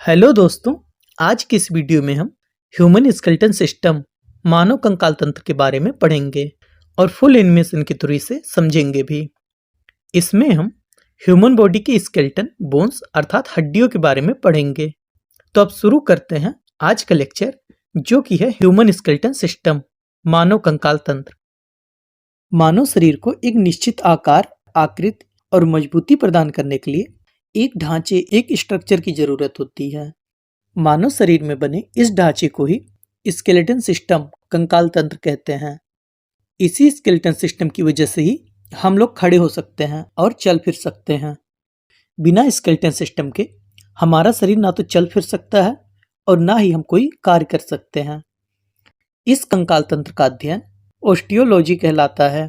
Hello दोस्तों। आज की इस वीडियो में हम ह्यूमन स्केलेटन सिस्टम मानव कंकाल तंत्र के बारे में पढ़ेंगे और फुल एनिमेशन के थ्रू इसे समझेंगे भी। इसमें हम ह्यूमन बॉडी के स्केलेटन बोन्स अर्थात हड्डियों के बारे में पढ़ेंगे। तो अब शुरू करते हैं आज का लेक्चर, जो कि है ह्यूमन स्केलेटन सिस्टम मानव कंकाल तंत्र। मानव शरीर को एक निश्चित आकार, आकृति और मजबूती प्रदान करने के लिए एक ढांचे, एक स्ट्रक्चर की जरूरत होती है। मानव शरीर में बने इस ढांचे को ही स्केलेटन सिस्टम, कंकाल तंत्र कहते हैं। इसी स्केलेटन सिस्टम की वजह से ही हम लोग खड़े हो सकते हैं और चल फिर सकते हैं। बिना स्केलेटन सिस्टम के हमारा शरीर ना तो चल फिर सकता है और ना ही हम कोई कार्य कर सकते हैं। इस कंकाल तंत्र का अध्ययन ओस्टियोलॉजी कहलाता है।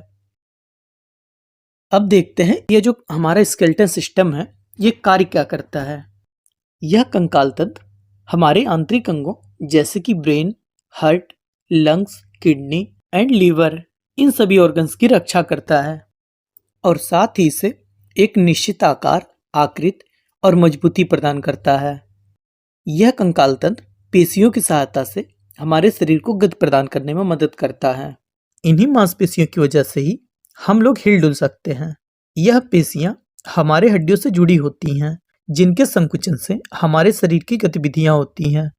अब देखते हैं ये जो हमारा स्केलेटन सिस्टम है ये कार्य क्या करता है। यह कंकाल तंत्र हमारे आंतरिक अंगों जैसे कि brain, heart, lungs, kidney and liver, इन सभी ऑर्गन्स की रक्षा करता है और साथ ही इसे एक निश्चित आकार, आकृति और मजबूती प्रदान करता है। यह कंकाल तंत्र पेशियों की सहायता से हमारे शरीर को गति प्रदान करने में मदद करता है। इन्हीं मांसपेशियों की वजह से ही हम लोग हिल डुल सकते हैं। यह पेशियां हमारे हड्डियों से जुड़ी होती हैं, जिनके संकुचन से हमारे शरीर की गतिविधियां होती हैं।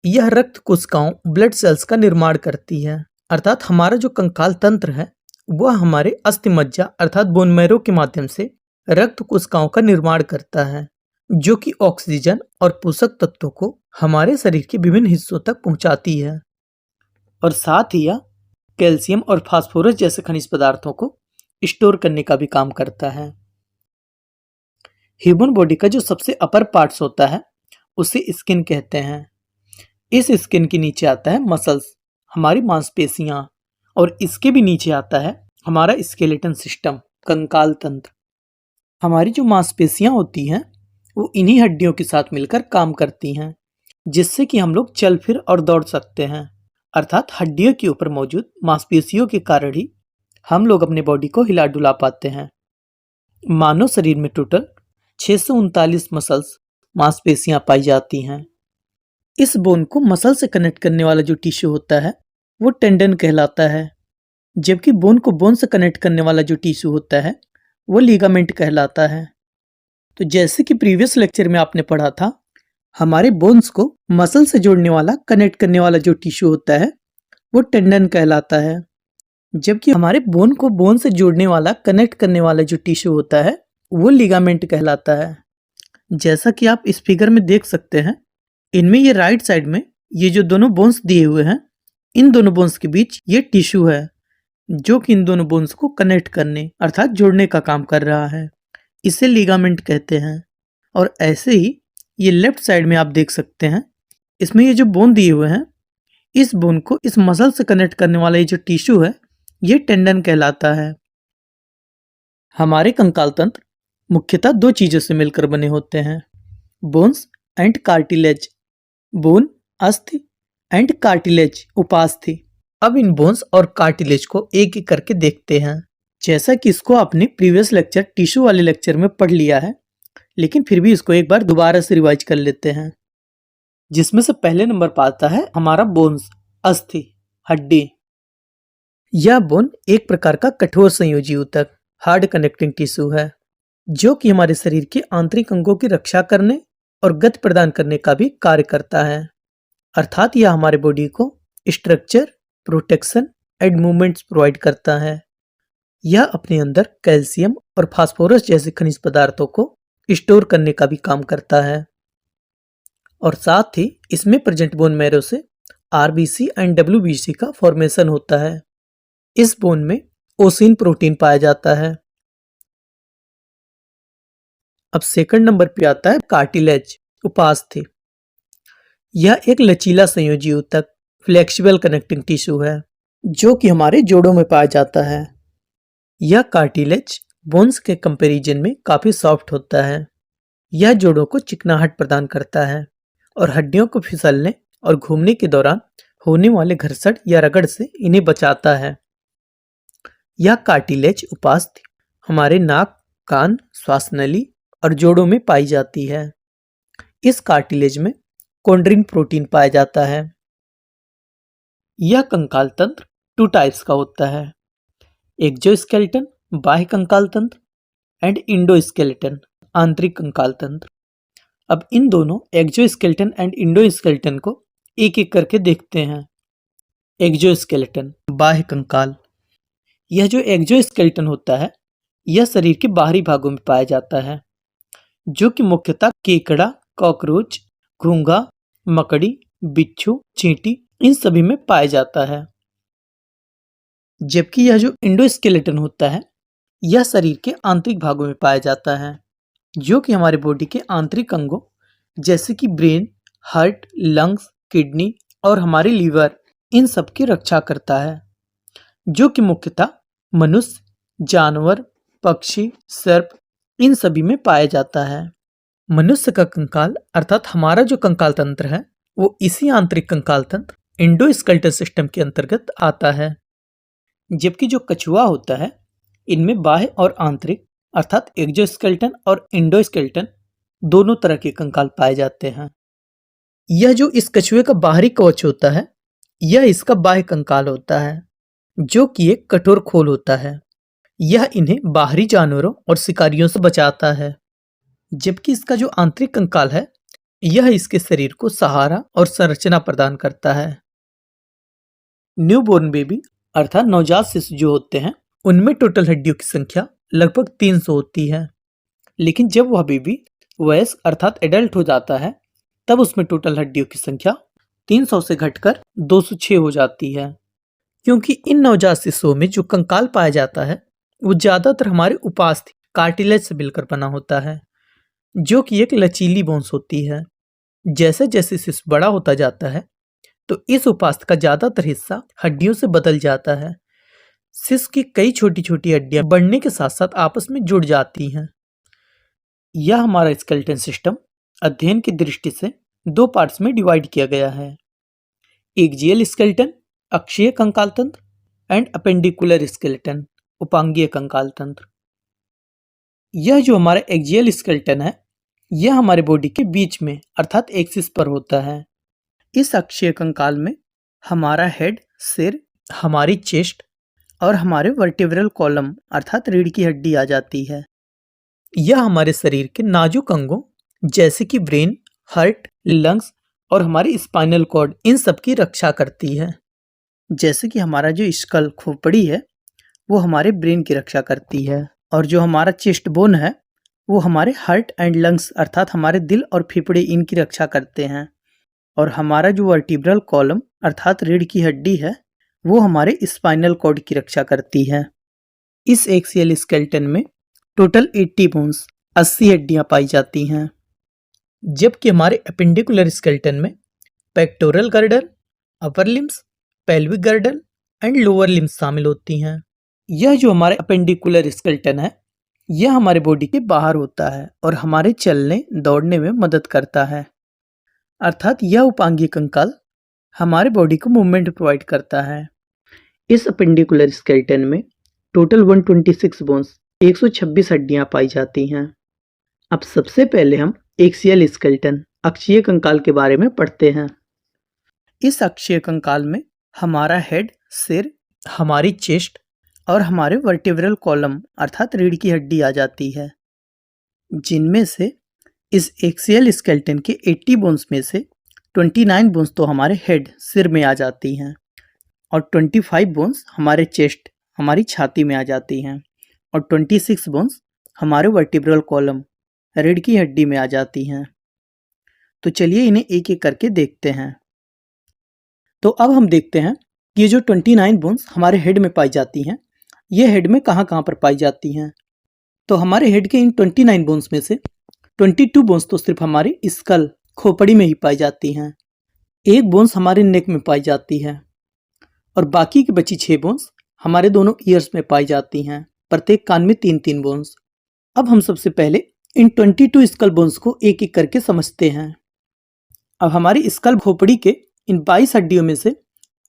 यह रक्त कोशिकाओं, ब्लड सेल्स का निर्माण करती है, अर्थात हमारा जो कंकाल तंत्र है वह हमारे अस्थि मज्जा अर्थात बोन मैरो के माध्यम से रक्त कोशिकाओं का निर्माण करता है, जो कि ऑक्सीजन और पोषक तत्वों को हमारे शरीर के विभिन्न हिस्सों तक पहुंचाती है और साथ ही यह कैल्शियम और फास्फोरस जैसे खनिज पदार्थों को स्टोर करने का भी काम करता है। ह्यूमन बॉडी का जो सबसे अपर पार्ट्स होता है उसे स्किन कहते हैं। इस स्किन के नीचे आता है मसल्स, हमारी मांसपेशियां, और इसके भी नीचे आता है हमारा स्केलेटन सिस्टम, कंकाल तंत्र। हमारी जो मांसपेशियां होती हैं वो इन्हीं हड्डियों के साथ मिलकर काम करती हैं, जिससे कि हम लोग चल फिर और दौड़ सकते हैं। अर्थात हड्डियों के ऊपर मौजूद मांसपेशियों के कारण ही हम लोग अपने बॉडी को हिला डुला पाते हैं। मानव शरीर में टोटल 639 मसल्स, मांसपेशियां पाई जाती हैं। इस बोन को मसल से कनेक्ट करने वाला जो टिश्यू होता है वो टेंडन कहलाता है, जबकि बोन को बोन से कनेक्ट करने वाला जो टिश्यू होता है वो लिगामेंट कहलाता है। तो जैसे कि प्रीवियस लेक्चर में आपने पढ़ा था, हमारे बोन्स को मसल से जोड़ने वाला, कनेक्ट करने वाला जो टिश्यू होता है वो टेंडन कहलाता है, जबकि हमारे बोन को बोन से जोड़ने वाला, कनेक्ट करने वाला जो टिश्यू होता है वो लिगामेंट कहलाता है। जैसा कि आप इस फिगर में देख सकते हैं, इनमें ये राइट साइड में ये जो दोनों बोन्स दिए हुए हैं, इन दोनों बोन्स के बीच ये टिश्यू है जो कि इन दोनों बोन्स को कनेक्ट करने अर्थात जोड़ने का काम कर रहा है। इसे लिगामेंट कहते हैं। और ऐसे ही ये लेफ्ट साइड में आप देख सकते हैं, इसमें ये जो बोन दिए हुए हैं, इस बोन को इस मसल से कनेक्ट करने वाला ये जो टिश्यू है ये टेंडन कहलाता है। हमारे कंकाल तंत्र मुख्यतः दो चीजों से मिलकर बने होते हैं, बोन्स एंड कार्टिलेज। बोन अस्थि एंड कार्टिलेज उपास्थि। अब इन बोन्स और कार्टिलेज को एक एक करके देखते हैं। जैसा कि इसको आपने प्रीवियस लेक्चर, टिश्यू वाले लेक्चर में पढ़ लिया है, लेकिन फिर भी इसको एक बार दोबारा से रिवाइज कर लेते हैं। जिसमें से पहले नंबर पर आता है हमारा बोन्स, अस्थि, हड्डी। यह बोन एक प्रकार का कठोर संयोजी ऊतक, हार्ड कनेक्टिंग टिश्यू है, जो कि हमारे शरीर के आंतरिक अंगों की रक्षा करने और गति प्रदान करने का भी कार्य करता है। अर्थात यह हमारे बॉडी को structure, protection and movements provide करता है। यह अपने अंदर कैल्शियम और फास्फोरस जैसे खनिज पदार्थों को स्टोर करने का भी काम करता है और साथ ही इसमें प्रेजेंट बोन मैरो से आरबीसी एंड डब्ल्यूबीसी का फॉर्मेशन होता है। इस बोन में ओसिन प्रोटीन पाया जाता है। अब सेकंड नंबर पे आता है कार्टिलेज, उपास्थि। यह एक लचीला संयोजी ऊतक, फ्लेक्सिबल कनेक्टिंग टिश्यू है, जो कि हमारे जोड़ों में पाया जाता है। यह कार्टिलेज बोन्स के कंपैरिजन में काफी सॉफ्ट होता है। यह जोड़ों को चिकनाहट प्रदान करता है और हड्डियों को फिसलने और घूमने के दौरान होने वाले घर्षण या रगड़ से इन्हें बचाता है। यह कार्टिलेज उपास्थि हमारे नाक, कान, श्वास नली और जोड़ों में पाई जाती है। इस कार्टिलेज में कॉन्ड्रिन प्रोटीन पाया जाता है। यह कंकाल तंत्र 2 टाइप्स का होता है, एक्सोस्केलेटन बाह्य कंकाल तंत्र एंड इंडोस्केलेटन आंतरिक कंकाल तंत्र। अब इन दोनों एक्सोस्केलेटन एंड इंडोस्केलेटन को एक एक करके देखते हैं। एक्सोस्केलेटन बाह्य कंकाल। यह जो एक्सोस्केलेटन होता है यह शरीर के बाहरी भागों में पाया जाता है, जो कि मुख्यतः केकड़ा, कॉकरोच, घोंघा, मकड़ी, बिच्छू, चींटी इन सभी में पाया जाता है। जबकि यह जो इंडोस्केलेटन होता है यह शरीर के आंतरिक भागों में पाया जाता है, जो कि हमारे बॉडी के आंतरिक अंगों जैसे कि ब्रेन, हार्ट, लंग्स, किडनी और हमारे लीवर इन सब की रक्षा करता है, जो कि मुख्यतः मनुष्य, जानवर, पक्षी, सर्प इन सभी में पाया जाता है। मनुष्य का कंकाल अर्थात हमारा जो कंकाल तंत्र है वो इसी आंतरिक कंकाल तंत्र इंडोस्केलेटन सिस्टम के अंतर्गत आता है। जबकि जो कछुआ होता है इनमें बाह्य और आंतरिक अर्थात एक्सोस्केलेटन और इंडोस्केलेटन दोनों तरह के कंकाल पाए जाते हैं। यह जो इस कछुए का बाहरी कवच होता है यह इसका बाह्य कंकाल होता है, जो कि एक कठोर खोल होता है। यह इन्हें बाहरी जानवरों और शिकारियों से बचाता है। जबकि इसका जो आंतरिक कंकाल है यह इसके शरीर को सहारा और संरचना प्रदान करता है। न्यूबॉर्न बेबी अर्थात नवजात शिशु जो होते हैं उनमें टोटल हड्डियों की संख्या लगभग 300 होती है, लेकिन जब वह बेबी वयस्क अर्थात एडल्ट हो जाता है तब उसमें टोटल हड्डियों की संख्या 300 से घटकर 206 हो जाती है। क्योंकि इन नवजात शिशुओं में जो कंकाल पाया जाता है वो ज्यादातर हमारे उपास्थि कार्टिलेज से मिलकर बना होता है, जो कि एक लचीली बोन्स होती है। जैसे जैसे शिशु बड़ा होता जाता है तो इस उपास्थि का ज्यादातर हिस्सा हड्डियों से बदल जाता है। शिशु की कई छोटी छोटी हड्डियां बढ़ने के साथ साथ आपस में जुड़ जाती हैं। यह हमारा स्केलेटन सिस्टम अध्ययन की दृष्टि से 2 पार्ट्स में डिवाइड किया गया है, एक्सियल स्केलेटन अक्षीय कंकाल तंत्र एंड अपेंडिकुलर स्केलेटन उपांगीय कंकाल तंत्र। यह जो हमारा एक्सियल स्केलेटन है यह हमारे बॉडी के बीच में अर्थात एक्सिस पर होता है। इस अक्षीय कंकाल में हमारा हेड, सिर, हमारी चेस्ट और हमारे वर्टिब्रल कॉलम अर्थात रीढ़ की हड्डी आ जाती है। यह हमारे शरीर के नाजुक अंगों जैसे कि ब्रेन, हार्ट, लंग्स और हमारी स्पाइनल कॉर्ड इन सब की रक्षा करती है। जैसे कि हमारा जो स्कल खोपड़ी है वो हमारे ब्रेन की रक्षा करती है, और जो हमारा चेस्ट बोन है वो हमारे हार्ट एंड लंग्स अर्थात हमारे दिल और फेफड़े इनकी रक्षा करते हैं, और हमारा जो वर्टिब्रल कॉलम अर्थात रीढ़ की हड्डी है वो हमारे स्पाइनल कॉर्ड की रक्षा करती है। इस एक्सियल स्केलेटन में टोटल 80 बोन्स 80 हड्डियां पाई जाती हैं। जबकि हमारे अपेंडिकुलर स्केलेटन में pectoral girdle, upper limbs, pelvic girdle and lower limbs शामिल होती हैं। यह जो हमारे अपेंडिकुलर स्केलेटन है यह हमारे बॉडी के बाहर होता है और हमारे चलने दौड़ने में मदद करता है, अर्थात यह उपांगीय कंकाल हमारे बॉडी को मूवमेंट प्रोवाइड करता है। इस अपेंडिकुलर स्केलेटन में टोटल 126 बोन्स 126 हड्डियां पाई जाती हैं। अब सबसे पहले हम एक्सियल स्केलेटन अक्षीय कंकाल के बारे में पढ़ते हैं। इस अक्षीय कंकाल में हमारा हेड, सिर, हमारी चेस्ट और हमारे वर्टिब्रल कॉलम अर्थात रीढ़ की हड्डी आ जाती है, जिनमें से इस एक्सियल स्केलेटन के 80 बोन्स में से 29 बोन्स तो हमारे हेड सिर में आ जाती हैं और 25 बोन्स हमारे चेस्ट हमारी छाती में आ जाती हैं और 26 बोन्स हमारे वर्टिब्रल कॉलम रीढ़ की हड्डी में आ जाती हैं। तो चलिए इन्हें एक एक करके देखते हैं। तो अब हम देखते हैं कि ये जो 29 बोन्स हमारे हेड में पाई जाती हैं ये हेड में कहाँ कहाँ पर पाई जाती हैं। तो हमारे हेड के इन 29 बोन्स में से 22 बोन्स तो सिर्फ हमारे स्कल खोपड़ी में ही पाई जाती हैं, 1 बोन्स हमारे नेक में पाई जाती है और बाकी की बची 6 बोन्स हमारे दोनों ईयर्स में पाई जाती हैं, प्रत्येक कान में 3-3 बोन्स। अब हम सबसे पहले इन 22 स्कल बोन्स को एक एक करके समझते हैं। अब हमारी स्कल खोपड़ी के इन 22 हड्डियों में से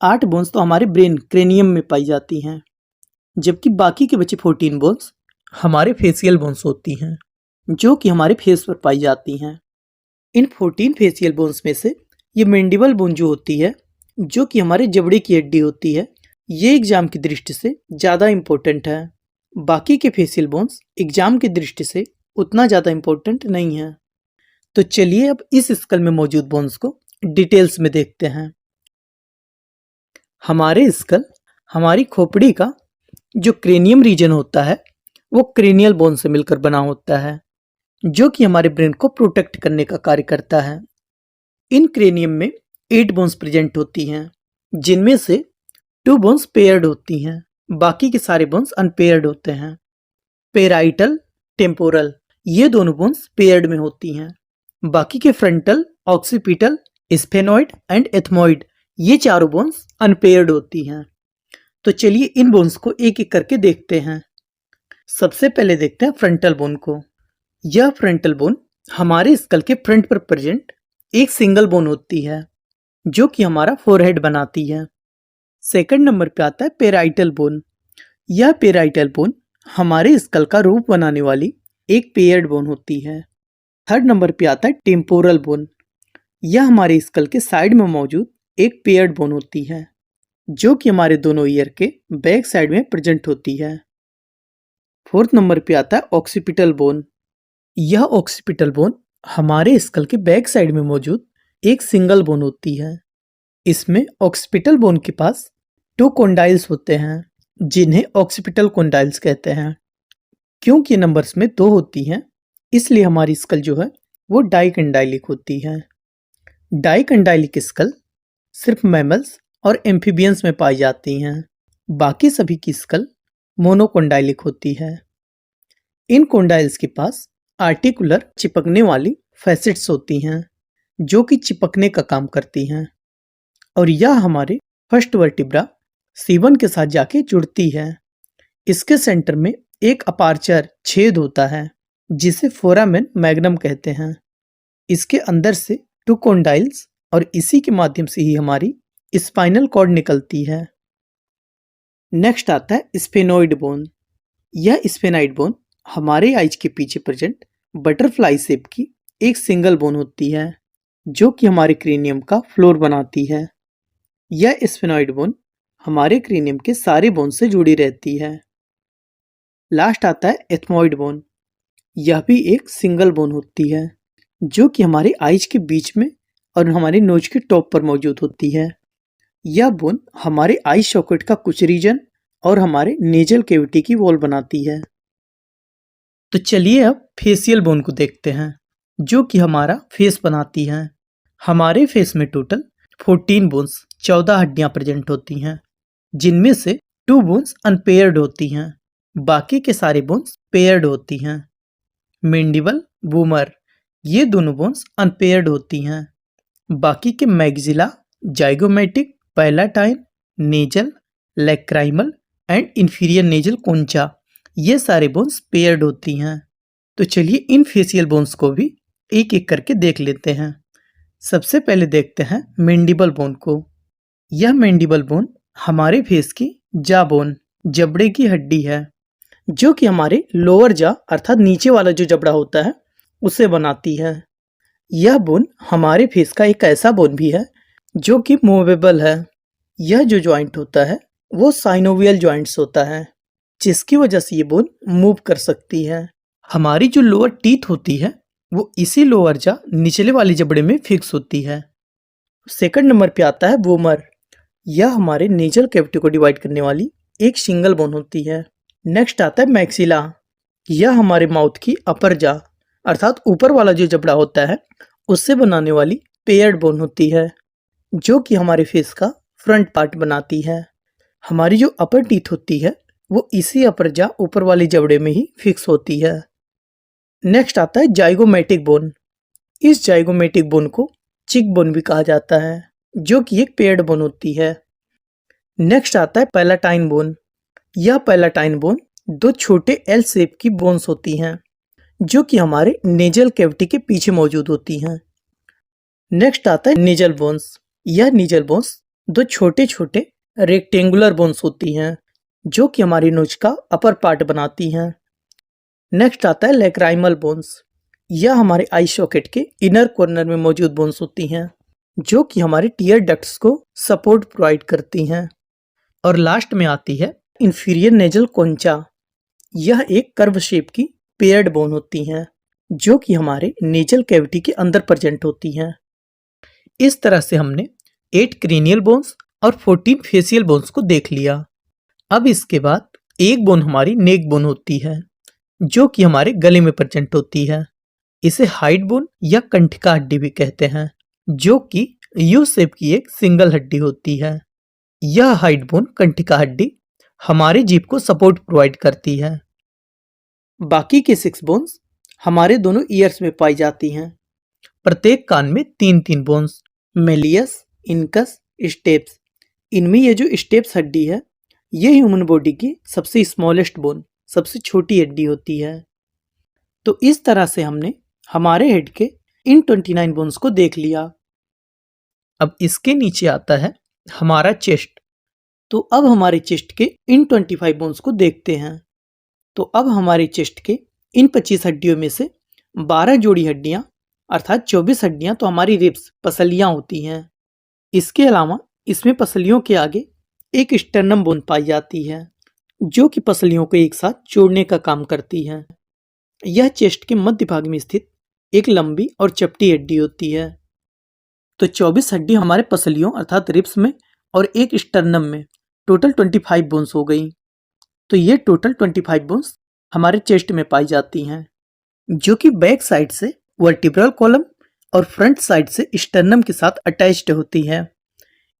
8 बोन्स तो हमारे ब्रेन क्रेनियम में पाई जाती हैं, जबकि बाकी के बचे 14 बोन्स हमारे फेशियल बोन्स होती हैं, जो कि हमारे फेस पर पाई जाती हैं। इन 14 फेशियल बोन्स में से ये मैंडिबल बोन जो होती है, जो कि हमारे जबड़े की हड्डी होती है, ये एग्जाम की दृष्टि से ज़्यादा इम्पोर्टेंट है। बाकी के फेशियल बोन्स एग्जाम की दृष्टि से उतना ज़्यादा इम्पोर्टेंट नहीं है। तो चलिए अब इस स्कल में मौजूद बोन्स को डिटेल्स में देखते हैं। हमारे स्कल, हमारी खोपड़ी का जो क्रेनियम रीजन होता है वो क्रेनियल बोन से मिलकर बना होता है, जो कि हमारे ब्रेन को प्रोटेक्ट करने का कार्य करता है। इन क्रेनियम में 8 बोन्स प्रेजेंट होती हैं, जिनमें से 2 बोन्स पेयर्ड होती हैं, बाकी के सारे बोन्स अनपेयर्ड होते हैं। पेराइटल, टेम्पोरल, ये दोनों बोन्स पेयर्ड में होती हैं। बाकी के frontal, occipital, sphenoid and ethmoid, ये चारों बोन्स अनपेयर्ड होती हैं। तो चलिए इन बोन्स को एक एक करके देखते हैं। सबसे पहले देखते हैं फ्रंटल बोन को। यह फ्रंटल बोन हमारे स्कल के फ्रंट पर प्रेजेंट एक सिंगल बोन होती है, जो कि हमारा फोरहेड बनाती है। सेकंड नंबर पे आता है पेराइटल बोन। यह पेराइटल बोन हमारे स्कल का रूप बनाने वाली एक पेयर्ड बोन होती है। थर्ड नंबर पे आता है टेम्पोरल बोन। यह हमारे स्कल के साइड में मौजूद एक पेयर्ड बोन होती है, जो कि हमारे दोनों ईयर के बैक साइड में प्रेजेंट होती है। फोर्थ नंबर पे आता है ऑक्सीपिटल बोन। यह ऑक्सीपिटल बोन हमारे स्कल के बैक साइड में मौजूद एक सिंगल बोन होती है। इसमें ऑक्सीपिटल बोन के पास 2 कॉन्डाइल्स होते हैं, जिन्हें ऑक्सीपिटल कॉन्डाइल्स कहते हैं। क्योंकि नंबर्स में 2 होती हैं, इसलिए हमारी स्कल जो है वो डाइकंडाइलिक होती है। डाइकंडाइलिक स्कल सिर्फ मैमल्स और एम्फीबियंस में पाई जाती हैं। बाकी सभी की स्कल मोनोकोंडाइलिक होती है। इन कोंडाइल्स के पास आर्टिकुलर चिपकने वाली फैसेट्स होती हैं, जो कि चिपकने का काम करती हैं, और यह हमारे फर्स्ट वर्टिब्रा C1 के साथ जाके जुड़ती है। इसके सेंटर में एक अपार्चर छेद होता है, जिसे फोरामेन मैग्नम कहते हैं। इसके अंदर से 2 कोंडाइल्स और इसी के माध्यम से ही हमारी स्पाइनल कॉर्ड निकलती है। नेक्स्ट आता है स्फेनॉइड बोन। यह स्फेनॉइड बोन हमारे आइज के पीछे प्रेजेंट बटरफ्लाई शेप की एक सिंगल बोन होती है, जो कि हमारे क्रेनियम का फ्लोर बनाती है। यह स्फेनॉइड बोन हमारे क्रेनियम के सारे बोन से जुड़ी रहती है। लास्ट आता है एथमॉइड बोन। यह भी एक सिंगल बोन होती है, जो कि हमारे आइज के बीच में और हमारे नोज के टॉप पर मौजूद होती है। यह बोन हमारे आई सॉकेट का कुछ रीजन और हमारे नेजल कैविटी की वॉल बनाती है। तो चलिए अब फेशियल बोन को देखते हैं, जो कि हमारा फेस बनाती हैं। हमारे फेस में टोटल 14 बोन्स 14 हड्डियां प्रेजेंट होती हैं, जिनमें से 2 बोन्स अनपेयर्ड होती हैं, बाकी के सारे बोन्स पेयर्ड होती हैं। मैंडिबल, बूमर, ये दोनों बोन्स अनपेयर्ड होती हैं। बाकी के maxilla, zygomatic, palatine, nasal, lacrimal and inferior nasal concha, ये सारे बोन्स पेयर्ड होती हैं। तो चलिए इन फेशियल बोन्स को भी एक एक करके देख लेते हैं। सबसे पहले देखते हैं मैंडिबल बोन को। यह मैंडिबल बोन हमारे फेस की जा बोन, जबड़े की हड्डी है, जो कि हमारे लोअर जा अर्थात नीचे वाला जो जबड़ा होता है उसे बनाती है। यह बोन हमारे फेस का एक ऐसा बोन भी है जो कि मूवेबल है। यह जो जॉइंट होता है वो साइनोवियल जॉइंट्स होता है, जिसकी वजह से ये बोन मूव कर सकती है। हमारी जो लोअर टीथ होती है वो इसी लोअर जा निचले वाले जबड़े में फिक्स होती है। सेकंड नंबर पे आता है वोमर। यह हमारे नेजल कैविटी को डिवाइड करने वाली एक सिंगल बोन होती है। नेक्स्ट आता है मैक्सिला। यह हमारे माउथ की अपर जा अर्थात ऊपर वाला जो जबड़ा होता है उससे बनाने वाली पेयर्ड बोन होती है, जो कि हमारे फेस का फ्रंट पार्ट बनाती है। हमारी जो अपर टीथ होती है वो इसी अपर जा ऊपर वाले जबड़े में ही फिक्स होती है। नेक्स्ट आता है जाइगोमेटिक बोन। इस जाइगोमेटिक बोन को चिक बोन भी कहा जाता है, जो कि एक पेयर्ड बोन होती है। नेक्स्ट आता है पैलाटाइन बोन। यह पैलाटाइन बोन 2 छोटे एल शेप की बोन्स होती हैं, जो कि हमारे नेजल कैविटी के पीछे मौजूद होती हैं। नेक्स्ट आता है नेजल बोन्स। यह नेजल बोन्स 2 छोटे छोटे रेक्टेंगुलर बोन्स होती हैं, जो कि हमारी नोज का अपर पार्ट बनाती हैं। नेक्स्ट आता है लैक्राइमल बोन्स। यह हमारे आई सॉकेट के इनर कॉर्नर में मौजूद बोन्स होती हैं, जो कि हमारे टीयर डक्ट्स को सपोर्ट प्रोवाइड करती हैं। और लास्ट में आती है इंफीरियर नेजल कॉन्चा। यह एक कर्व शेप की पेयर्ड बोन होती हैं, जो कि हमारे नेजल कैविटी के अंदर प्रेजेंट होती हैं। इस तरह से हमने 8 क्रेनियल बोन्स और 14 फेशियल बोन्स को देख लिया। अब इसके बाद एक बोन हमारी नेक बोन होती है, जो कि हमारे गले में प्रेजेंट होती है। इसे हाइड बोन या कंठिका हड्डी भी कहते हैं, जो कि यू शेप की एक सिंगल हड्डी होती है। यह हाइड बोन कंठिका हड्डी हमारे जीभ को सपोर्ट प्रोवाइड करती है। बाकी के 6 बोन्स हमारे दोनों ईयर्स में पाई जाती हैं। प्रत्येक कान में 3-3 बोन्स, मेलियस, इनकस, स्टेप्स। इनमें ये जो स्टेप्स हड्डी है, ये ह्यूमन बॉडी की सबसे स्मॉलेस्ट बोन, सबसे छोटी हड्डी होती है। तो इस तरह से हमने हमारे हेड के इन 29 बोन्स को देख लिया। अब इसके नीचे आता है हमारा चेस्ट। तो अब हमारे चेस्ट के इन 25 बोन्स को देखते हैं। तो अब हमारे चेस्ट के इन 25 हड्डियों में से 12 जोड़ी हड्डियां अर्थात 24 हड्डियां तो हमारी रिब्स, पसलियां होती हैं। इसके अलावा इसमें पसलियों के आगे एक स्टर्नम बोन पाई जाती है, जो कि पसलियों को एक साथ जोड़ने का काम करती है। यह चेस्ट के मध्य भाग में स्थित एक लंबी और चपटी हड्डी होती है। तो 24 हड्डी हमारे पसलियों अर्थात रिब्स में और एक स्टर्नम में, टोटल 25 बोन्स हो गई। तो ये टोटल 25 बोन्स हमारे चेस्ट में पाई जाती हैं, जो कि बैक साइड से वर्टिब्रल कॉलम और फ्रंट साइड से स्टर्नम के साथ अटैच्ड होती है।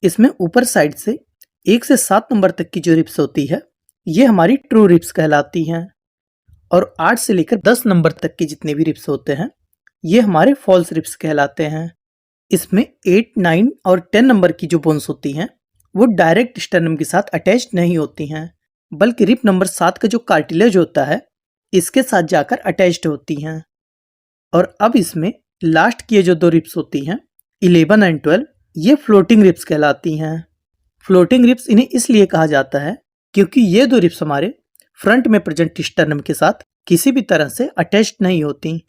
इसमें ऊपर साइड से 1 से 7 नंबर तक की जो रिब्स होती है, ये हमारी ट्रू रिब्स कहलाती हैं। और 8 से लेकर 10 नंबर तक के जितने भी रिब्स होते हैं, ये हमारे फॉल्स रिब्स कहलाते हैं। इसमें 8, 9 और 10 नंबर की जो बोन्स होती हैं, वो डायरेक्ट स्टर्नम के साथ अटैच्ड नहीं होती हैं, बल्कि रिब नंबर 7 का जो कार्टिलेज होता है, इसके साथ जाकर अटैच्ड होती हैं। और अब इसमें लास्ट की जो 2 रिब्स होती हैं, 11 एंड 12, ये फ्लोटिंग रिब्स कहलाती हैं। फ्लोटिंग रिब्स इन्हें इसलिए कहा जाता है क्योंकि ये 2 रिब्स हमारे फ्रंट में प्रेजेंट स्टर्नम के साथ किसी भी तरह से अटैच्ड नहीं होती।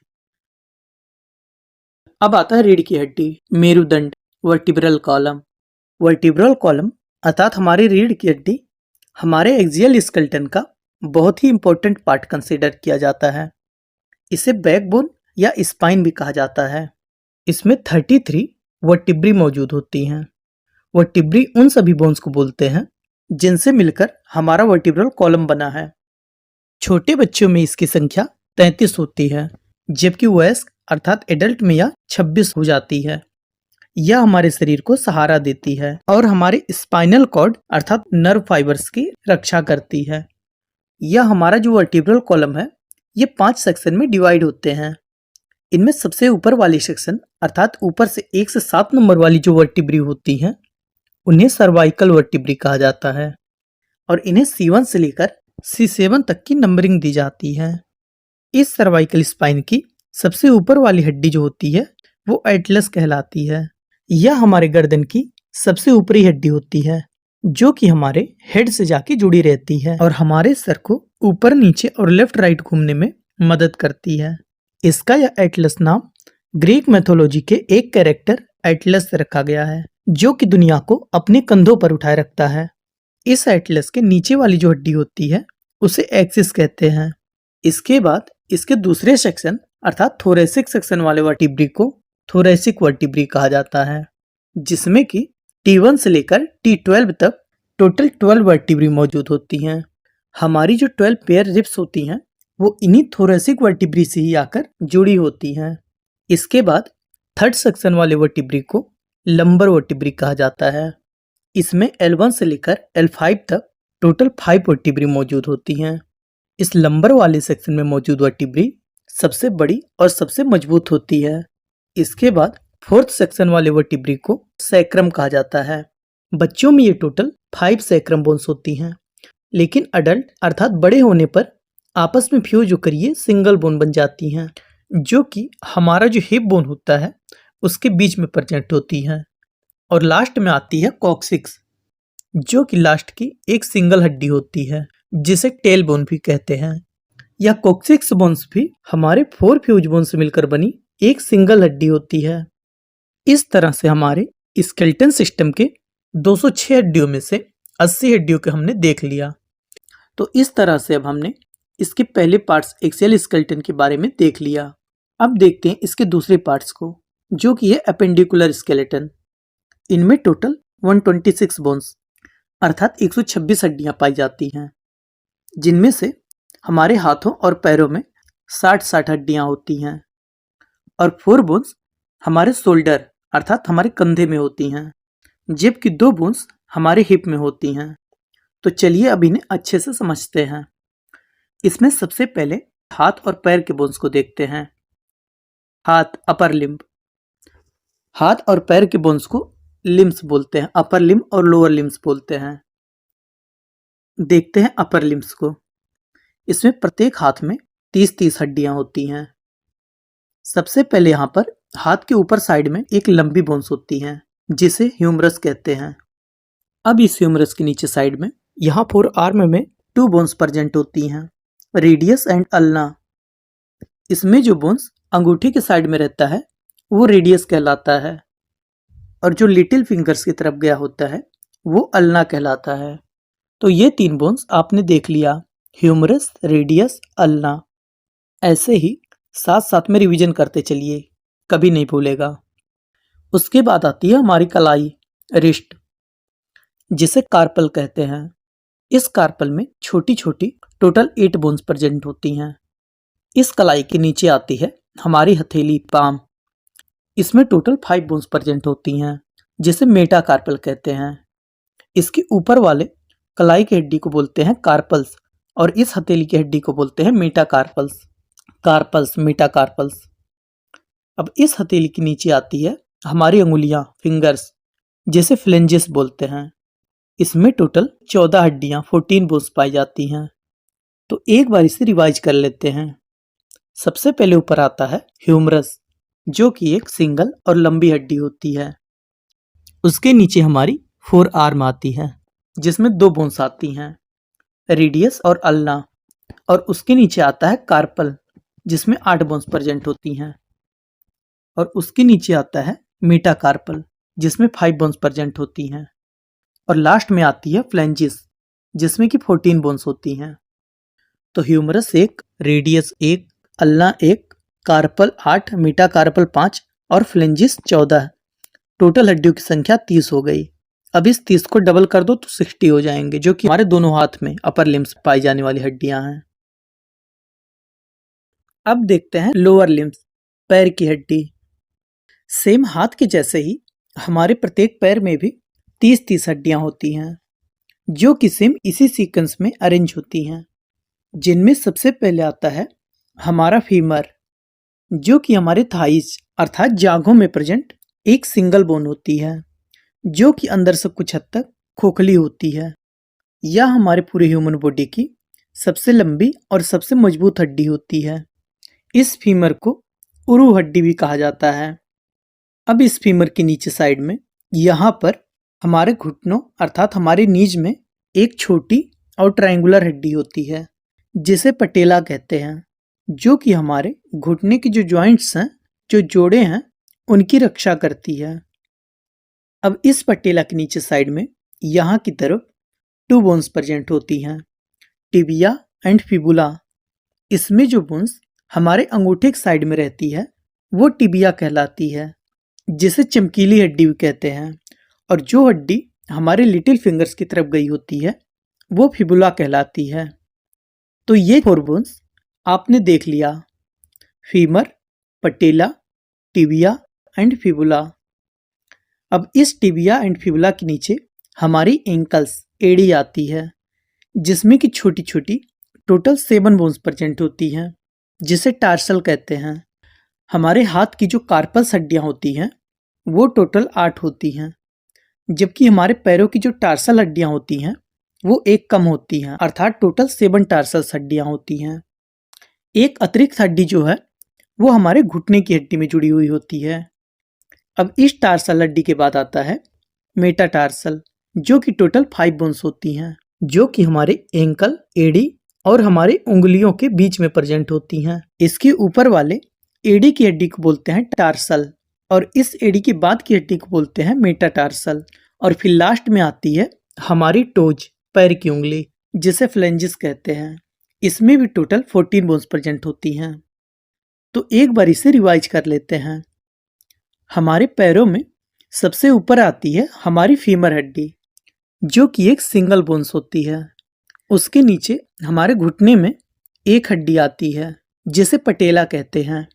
अब आता है रीढ़ की हड्डी, मेरुदंड, वर्टिब्रल कॉलम। वर्टिब्रल कॉलम अर्थात हमारी रीढ़ की हड्डी हमारे एक्सियल स्केलेटन का बहुत ही इंपॉर्टेंट पार्ट कंसीडर किया जाता है। इसे बैकबोन या स्पाइन भी कहा जाता है। इसमें 33 वर्टिब्री मौजूद होती हैं। वर्टिब्री उन सभी बोन्स को बोलते हैं जिनसे मिलकर हमारा वर्टिब्रल कॉलम बना है। छोटे बच्चों में इसकी संख्या 33 होती है, जबकि वयस्क अर्थात एडल्ट में यह 26 हो जाती है। यह हमारे शरीर को सहारा देती है और हमारे स्पाइनल कॉर्ड अर्थात नर्व फाइबर्स की रक्षा करती है। यह हमारा जो वर्टिब्रल कॉलम है, ये 5 सेक्शन में डिवाइड होते हैं। इनमें सबसे ऊपर वाली सेक्शन अर्थात ऊपर से 1 से 7 नंबर वाली जो वर्टिब्री होती हैं, उन्हें सर्वाइकल वर्टिब्री कहा जाता है और इन्हें C1 से लेकर C7 तक की नंबरिंग दी जाती है। इस सर्वाइकल स्पाइन की सबसे ऊपर वाली हड्डी जो होती है, वो एटलस कहलाती है। यह हमारे गर्दन की सबसे ऊपरी हड्डी होती है, जो कि हमारे हेड से जाके जुड़ी रहती है और हमारे सर को ऊपर नीचे और लेफ्ट राइट घूमने में मदद करती है। इसका यह एटलस नाम ग्रीक मैथोलॉजी के एक कैरेक्टर एटलस से रखा गया है, जो कि दुनिया को अपने कंधों पर उठाए रखता है। इस एटलस के नीचे वाली जो हड्डी होती है, उसे एक्सिस कहते हैं। इसके बाद इसके दूसरे सेक्शन अर्थात थोरेसिक सेक्शन वाले वर्टिब्री को थोरेसिक वर्टिब्री कहा जाता है, जिसमें कि T1 से लेकर T12 तक टोटल 12 वर्टिब्री मौजूद होती हैं। हमारी जो 12 पेयर रिब्स होती हैं, वो इन्हीं थोरेसिक वर्टिब्री से ही आकर जुड़ी होती हैं। इसके बाद थर्ड सेक्शन वाले वर्टिब्री को लंबर वर्टिब्री कहा जाता है। इसमें L1 से लेकर L5 तक टोटल 5 वर्टिब्री मौजूद होती हैं। इस लंबर वाले सेक्शन में मौजूद वर्टिब्री सबसे बड़ी और सबसे मजबूत होती है। इसके बाद फोर्थ सेक्शन वाले वर्टिब्री को सैक्रम कहा जाता है। बच्चों में ये टोटल 5 सैक्रम बोन्स होती हैं, लेकिन अडल्ट अर्थात बड़े होने पर आपस में फ्यूज होकर ये सिंगल बोन बन जाती हैं, जो कि हमारा जो हिप बोन होता है उसके बीच में प्रेजेंट होती है। और लास्ट में आती है कॉक्सिक्स, जो कि लास्ट की एक सिंगल हड्डी होती है, जिसे टेल बोन भी कहते हैं। या कोक्सिक्स बोन्स भी हमारे 4 फ्यूज बोन से मिलकर बनी एक सिंगल हड्डी होती है। इस तरह से हमारे स्केलेटन सिस्टम के 206 हड्डियों में से 80 हड्डियों के हमने देख लिया। तो इस तरह से अब हमने इसके पहले पार्ट्स एक्सियल स्केलेटन के बारे में देख लिया। अब देखते हैं इसके दूसरे पार्ट्स को, जो कि है एपेंडिकुलर स्केलेटन। इनमें टोटल 126 बोन्स अर्थात 126 हड्डियां पाई जाती हैं, जिनमें से हमारे हाथों और पैरों में 60-60 हड्डियां होती हैं और 4 बोन्स हमारे शोल्डर अर्थात हमारे कंधे में होती हैं, जबकि 2 बोन्स हमारे हिप में होती हैं। तो चलिए अब इन्हें अच्छे से समझते हैं। इसमें सबसे पहले हाथ और पैर के बोन्स को देखते हैं। हाथ अपर लिम्ब, हाथ और पैर के बोन्स को लिम्स बोलते हैं, अपर लिम्ब और लोअर लिम्स बोलते हैं। देखते हैं अपर लिम्स को। इसमें प्रत्येक हाथ में 30-30 हड्डियां होती हैं। सबसे पहले यहाँ पर हाथ के ऊपर साइड में एक लंबी बोन्स होती है, जिसे ह्यूमरस कहते हैं। अब इस ह्यूमरस के नीचे साइड में यहाँ फोर आर्म में 2 बोन्स प्रेजेंट होती हैं, रेडियस एंड अल्ना। इसमें जो बोन्स अंगूठी के साइड में रहता है वो रेडियस कहलाता है, और जो लिटिल फिंगर्स की तरफ गया होता है वो अल्ना कहलाता है। तो ये 3 बोन्स आपने देख लिया, ह्यूमरस, रेडियस, अल्ना। ऐसे ही साथ साथ में रिवीजन करते चलिए, कभी नहीं भूलेगा। उसके बाद आती है हमारी कलाई, रिस्ट, जिसे कार्पल कहते हैं। इस कार्पल में छोटी छोटी टोटल 8 बोन्स प्रेजेंट होती हैं। इस कलाई के नीचे आती है हमारी हथेली, पाम। इसमें टोटल 5 बोन्स प्रेजेंट होती हैं, जिसे मेटाकार्पल कहते हैं। इसके ऊपर वाले कलाई की हड्डी को बोलते हैं कार्पल्स, और इस हथेली की हड्डी को बोलते हैं मेटाकार्पल्स। Carpals, metacarpals. अब इस हथेली के नीचे आती है हमारी अंगुलियां, फिंगर्स, जिसे फ्लेंजेस बोलते हैं। इसमें टोटल 14 हड्डियां, 14 बोन्स पाई जाती हैं। तो एक बार इसे रिवाइज कर लेते हैं। सबसे पहले ऊपर आता है ह्यूमरस, जो कि एक सिंगल और लंबी हड्डी होती है। उसके नीचे हमारी 4 आर्म आती है, जिसमें 2 बोन्स आती हैं, रेडियस और अल्ना। और उसके नीचे आता है कार्पल, जिसमें 8 बोन्स प्रेजेंट होती हैं। और उसके नीचे आता है मेटाकार्पल, जिसमें 5 बोन्स प्रेजेंट होती हैं। और लास्ट में आती है फ्लेंजिस, जिसमें कि 14 बोन्स होती हैं। तो humerus 1, radius 1, ulna 1, carpal 8, metacarpal 5 और फ्लेंजिस 14। टोटल हड्डियों की संख्या 30 हो गई। अब इस 30 को डबल कर दो तो 60 हो जाएंगे, जो कि हमारे दोनों हाथ में अपर लिम्स पाई जाने वाली हड्डियां हैं। अब देखते हैं लोअर लिम्स, पैर की हड्डी। सेम हाथ के जैसे ही हमारे प्रत्येक पैर में भी 30-30 हड्डियां होती हैं, जो कि सेम इसी सीक्वेंस में अरेंज होती हैं, जिनमें सबसे पहले आता है हमारा फीमर, जो कि हमारे थाइज अर्थात जांघों में प्रेजेंट एक सिंगल बोन होती है, जो कि अंदर से कुछ हद तक खोखली होती है। यह हमारे पूरे ह्यूमन बॉडी की सबसे लंबी और सबसे मजबूत हड्डी होती है। इस फीमर को उरू हड्डी भी कहा जाता है। अब इस फीमर के नीचे साइड में यहाँ पर हमारे घुटनों अर्थात हमारे नीज में एक छोटी और ट्रायंगुलर हड्डी होती है, जिसे पटेला कहते हैं, जो कि हमारे घुटने की जो जॉइंट्स हैं, जो जोड़े हैं, उनकी रक्षा करती है। अब इस पटेला के नीचे साइड में यहाँ की तरफ 2 बोन्स प्रेजेंट होती हैं, टिबिया एंड फिबुला। इसमें जो बोन्स हमारे अंगूठे की साइड में रहती है वो टिबिया कहलाती है, जिसे चमकीली हड्डी भी कहते हैं। और जो हड्डी हमारे लिटिल फिंगर्स की तरफ गई होती है वो फिबुला कहलाती है। तो ये 4 बोन्स आपने देख लिया, femur, patella, tibia and fibula. अब इस टिबिया एंड फिबुला के नीचे हमारी एंकल्स, एड़ी आती है, जिसमें कि छोटी छोटी टोटल 7 बोन्स प्रेजेंट होती हैं, जिसे टार्सल कहते हैं। हमारे हाथ की जो कार्पल्स हड्डियां होती हैं वो टोटल 8 होती हैं, जबकि हमारे पैरों की जो टार्सल हड्डियां होती हैं वो एक कम होती हैं, अर्थात टोटल 7 टार्सल्स हड्डियां होती हैं। एक अतिरिक्त हड्डी जो है वो हमारे घुटने की हड्डी में जुड़ी हुई होती है। अब इस टार्सल हड्डी के बाद आता है मेटाटार्सल, जो कि टोटल 5 बोन्स होती हैं, जो कि हमारे एंकल, एड़ी और हमारी उंगलियों के बीच में प्रेजेंट होती हैं। इसके ऊपर वाले एड़ी की हड्डी को बोलते हैं टार्सल और इस एड़ी की बाद की हड्डी को बोलते हैं मेटाटार्सल। और फिर लास्ट में आती है हमारी टोज, पैर की उंगली, जिसे फ्लेंजिस कहते हैं। इसमें भी टोटल 14 बोन्स प्रेजेंट होती हैं। तो एक बार इसे रिवाइज कर लेते हैं। हमारे पैरों में सबसे ऊपर आती है हमारी फीमर हड्डी, जो कि एक सिंगल बोन्स होती है। उसके नीचे हमारे घुटने में एक हड्डी आती है जिसे पटेला कहते हैं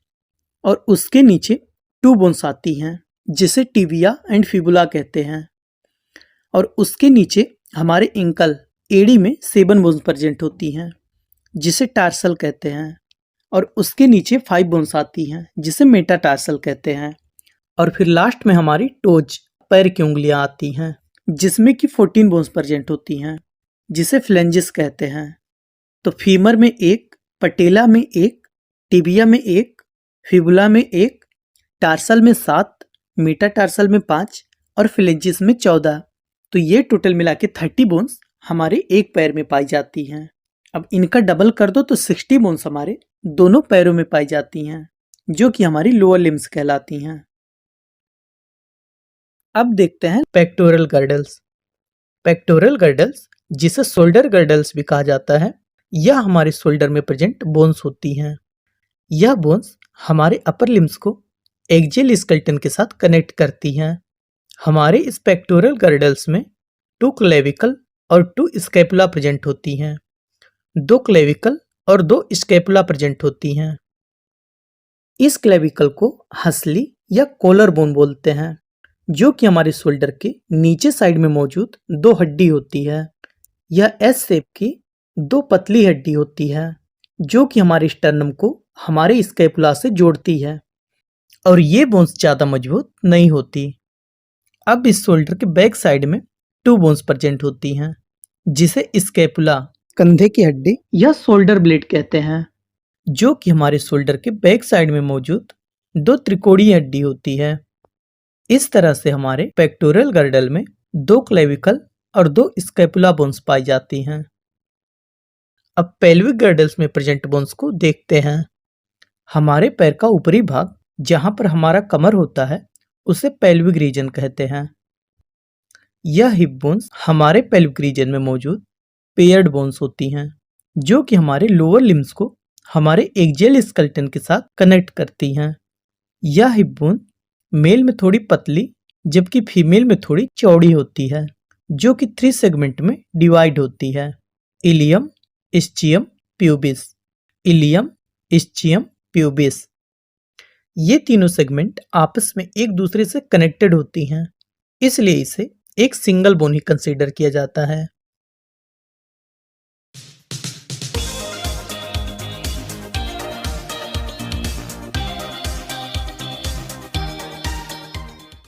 और उसके नीचे 2 बोन्स आती हैं जिसे टिबिया एंड फिबुला कहते हैं। और उसके नीचे हमारे एंकल, एड़ी में 7 बोन्स प्रेजेंट होती हैं जिसे टार्सल कहते हैं। और उसके नीचे 5 बोन्स आती हैं जिसे मेटाटार्सल कहते हैं। और फिर लास्ट में हमारी टोज, पैर की उंगलियां आती हैं जिसमें कि 14 बोन्स प्रेजेंट होती हैं जिसे फ्लेंजिस कहते हैं। तो फीमर में 1, पटेला में 1, टिबिया में 1, फिबुला में 1, टार्सल में 7, मेटाटार्सल में 5 और फ्लेंजिस में 14। तो ये टोटल मिला के 30 बोन्स हमारे एक पैर में पाई जाती हैं। अब इनका डबल कर दो तो 60 बोन्स हमारे दोनों पैरों में पाई जाती हैं, जो कि हमारी लोअर लिम्स कहलाती हैं। अब देखते हैं पेक्टोरल गर्डल्स। पेक्टोरल गर्डल्स, जिसे शोल्डर गर्डल्स भी कहा जाता है, यह हमारे शोल्डर में प्रेजेंट बोन्स होती हैं। यह बोन्स हमारे अपर लिम्स को एक्जियल स्केलेटन के साथ कनेक्ट करती हैं। हमारे इस पेक्टोरल गर्डल्स में 2 क्लेविकल और 2 स्कैपुला प्रेजेंट होती हैं। 2 क्लेविकल और 2 स्कैपुला प्रेजेंट होती हैं। इस क्लेविकल को हंसली या कॉलर बोन बोलते हैं, जो कि हमारे शोल्डर के नीचे साइड में मौजूद 2 हड्डी होती है। यह एस शेप की 2 पतली हड्डी होती है, जो कि हमारे स्टर्नम को हमारे स्कैपुला से जोड़ती है और ये बोन्स ज़्यादा मजबूत नहीं होती। अब इस शोल्डर के बैक साइड में 2 बोन्स प्रेजेंट होती हैं, जिसे स्कैपुला, कंधे की हड्डी या शोल्डर ब्लेड कहते हैं, जो कि हमारे शोल्डर के बैक साइड में मौजूद 2 त्रिकोणीय हड्डी होती है। इस तरह से हमारे पेक्टोरल गर्डल में 2 क्लेविकल और 2 स्कैपुला बोन्स पाई जाती हैं। अब पेल्विक गर्डल्स में प्रेजेंट बोन्स को देखते हैं। हमारे पैर का ऊपरी भाग, जहां पर हमारा कमर होता है, उसे पेल्विक रीजन कहते हैं। यह हिप बोन्स हमारे पेल्विक रीजन में मौजूद पेयर्ड बोन्स होती हैं, जो कि हमारे लोअर लिम्स को हमारे एक्जियल स्केलेटन के साथ कनेक्ट करती हैं। यह हिप बोन मेल में थोड़ी पतली जबकि फीमेल में थोड़ी चौड़ी होती है, जो कि 3 सेगमेंट में डिवाइड होती है: ilium, ischium, pubis. Ilium, ischium, pubis. ये तीनों सेगमेंट आपस में एक दूसरे से कनेक्टेड होती हैं, इसलिए इसे एक सिंगल बोन ही कंसीडर किया जाता है।